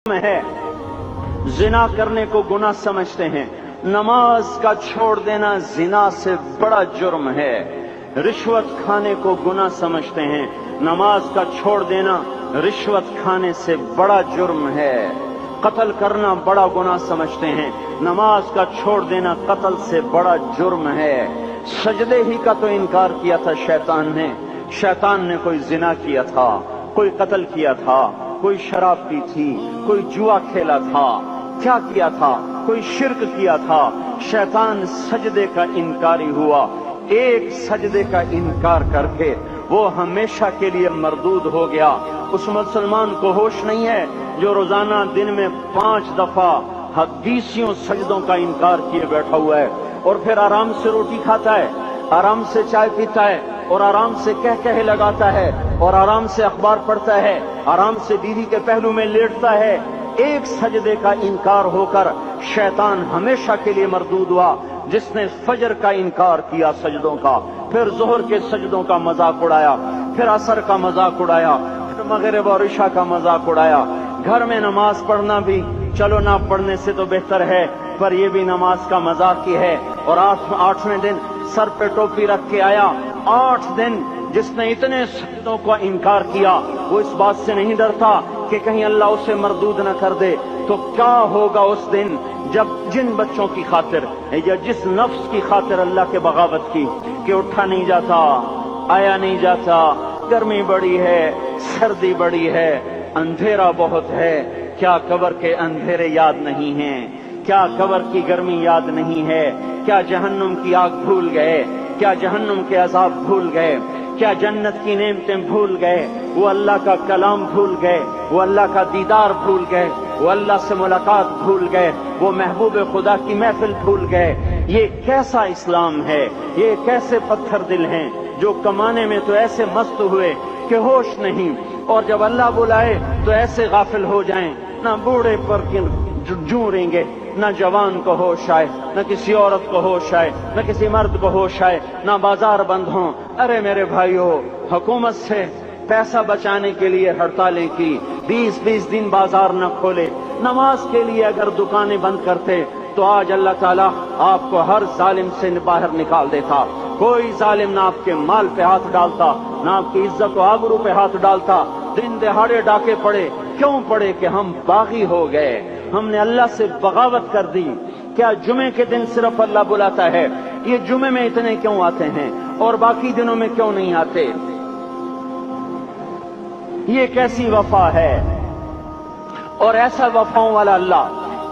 ہے जिना करने को गुनाह समझते हैं। नमाज का छोड़ देना जिना से बड़ा जुर्म है। रिश्वत खाने को गुनाह समझते हैं। नमाज का छोड़ देना रिश्वत खाने से बड़ा जुर्म है। कत्ल करना बड़ा गुनाह समझते हैं। नमाज का छोड़ देना कत्ल से बड़ा जुर्म है। सजदे ही का तो इनकार किया था शैतान ने कोई जिना किया था, कोई कत्ल किया था, कोई शराब पी थी, कोई जुआ खेला था, क्या किया था, कोई शिर्क किया था। शैतान सजदे का इनकारी हुआ। एक सजदे का इनकार करके वो हमेशा के लिए मरदूद हो गया। उस मुसलमान को होश नहीं है जो रोजाना दिन में 5 दफा 20 सजदों का इनकार किए बैठा हुआ है और फिर आराम से रोटी खाता है, आराम से चाय पीता है और आराम से कह लगाता है और आराम से अखबार पढ़ता है, आराम से बीवी के पहलू में लेटता है। एक सजदे का इनकार होकर शैतान हमेशा के लिए मरदूद हुआ। जिसने फजर का इनकार किया सजदों का, फिर जोहर के सजदों का मजाक उड़ाया, फिर असर का मजाक उड़ाया, फिर मगरिब और इशा का मजाक उड़ाया। घर में नमाज पढ़ना भी चलो ना पढ़ने से तो बेहतर है, पर ये भी नमाज का मजाक ही है। और 8वें दिन सर पे टोपी रख के आया। 8 दिन जिसने इतने सजदों का इनकार किया, वो इस बात से नहीं डरता कि कहीं अल्लाह उसे मरदूद न कर दे। तो क्या होगा उस दिन जब जिन बच्चों की खातिर या जिस नफ्स की खातिर अल्लाह के बगावत की कि उठा नहीं जाता, आया नहीं जाता, गर्मी बड़ी है, सर्दी बड़ी है, अंधेरा बहुत है। क्या कब्र के अंधेरे याद नहीं हैं? क्या कब्र की गर्मी याद नहीं है? क्या जहन्नुम की आग भूल गए? क्या जहन्नुम के अजाब भूल गए? क्या जन्नत की नेमतें भूल गए? वो अल्लाह का कलाम भूल गए, वो अल्लाह का दीदार भूल गए, वो अल्लाह से मुलाकात भूल गए, वो महबूब खुदा की महफिल भूल गए। ये कैसा इस्लाम है? ये कैसे पत्थर दिल हैं जो कमाने में तो ऐसे मस्त हुए कि होश नहीं, और जब अल्लाह बुलाए तो ऐसे गाफिल हो जाएं, ना बूढ़े पर जूरेंगे, न जवान को होश आए, न किसी औरत को होश आए, न किसी मर्द को होश आए, न बाजार बंद हों। अरे मेरे भाइयों, हुकूमत से पैसा बचाने के लिए हड़तालें की, 20-20 दिन बाजार न खोले, नमाज के लिए अगर दुकानें बंद करते तो आज अल्लाह ताला आपको हर जालिम से बाहर निकाल देता। कोई जालिम ना आपके माल पे हाथ डालता, ना आपकी इज्जत और आबरू पे हाथ डालता। दिन दहाड़े डाके पड़े, क्यों पड़े? कि हम बागी हो गए, हमने अल्लाह से बगावत कर दी। क्या जुमे के दिन सिर्फ अल्लाह बुलाता है? ये जुमे में इतने क्यों आते हैं और बाकी दिनों में क्यों नहीं आते? ये कैसी वफा है? और ऐसा वफाओं वाला अल्लाह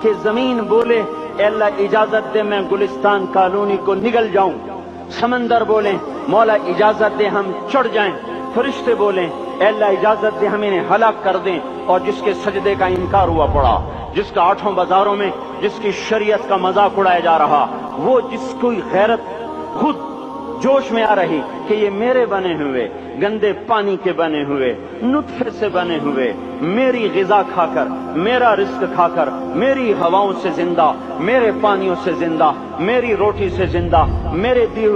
कि जमीन बोले अल्लाह इजाजत दे मैं गुलिस्तान कॉलोनी को निगल जाऊं, समंदर बोले मौला इजाजत दे हम चढ़ जाएं, फरिश्ते बोले अल्लाह इजाजत दे हम इन्हें हलाक कर दें। और जिसके सजदे का इनकार हुआ पड़ा, जिसका 8 बाजारों में जिसकी शरीयत का मजाक उड़ाया जा रहा, वो जिसको गैरत खुद जोश में आ रही कि ये मेरे बने हुए गंदे पानी के बने हुए नुत्फे से बने हुए, मेरी गिजा खाकर, मेरा रिस्क खाकर, मेरी हवाओं से जिंदा, मेरे पानियों से जिंदा, मेरी रोटी से जिंदा, मेरे दिए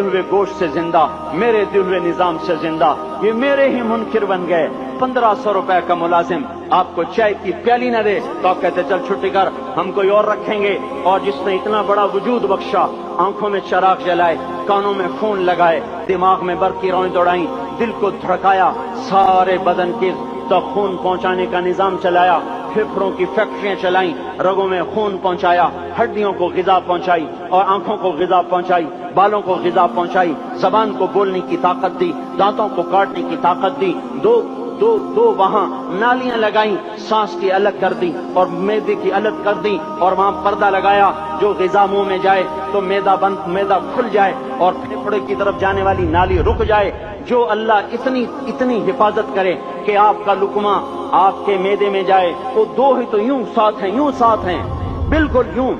हुए गोश्त से जिंदा, मेरे दिए हुए निजाम से जिंदा, ये मेरे ही मुनकिर बन गए। 1500 रुपए का मुलाजिम आपको चाय की प्याली न दे तो आप कहते चल छुट्टी कर, हम कोई और रखेंगे। और जिसने इतना बड़ा वजूद बख्शा, आंखों में चराग जलाए, कानों में खून लगाए, दिमाग में बरकी रौं दौड़ाई, दिल को धड़काया, सारे बदन के तो खून पहुंचाने का निजाम चलाया, फेफड़ों की फैक्ट्रियां चलाई, रगों में खून पहुंचाया, हड्डियों को गिजा पहुंचाई और आंखों को गिजा पहुंचाई, बालों को गिजा पहुंचाई, जबान को बोलने की ताकत दी, दांतों को काटने की ताकत दी, दो वहां नालियां लगाई, सांस की अलग कर दी और मैदे की अलग कर दी, और वहां पर्दा लगाया जो ग़िज़ा मुंह में जाए तो मैदा खुल जाए और फेफड़े की तरफ जाने वाली नाली रुक जाए। जो अल्लाह इतनी हिफाजत करे कि आपका लुकमा आपके मैदे में जाए, वो 2 ही तो यूं साथ हैं, बिल्कुल यूं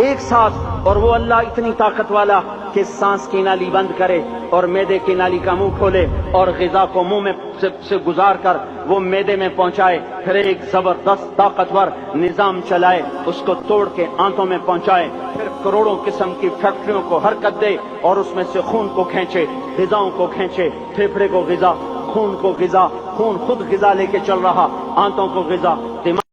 एक साथ। और वो अल्लाह इतनी ताकत वाला कि सांस की नाली बंद करे और मैदे की नाली का मुंह खोले और ग़िज़ा को मुंह में से गुजार कर वो मैदे में पहुंचाए, फिर एक जबरदस्त ताकतवर निजाम चलाए, उसको तोड़ के आंतों में पहुंचाए, फिर करोड़ों किस्म की फैक्ट्रियों को हरकत दे और उसमें से खून को खींचे, ग़िज़ाओं को खींचे, फेफड़े को ग़िज़ा, खून को ग़िज़ा, खून खुद ग़िज़ा लेके चल रहा, آنتوں کو غذا، دماغ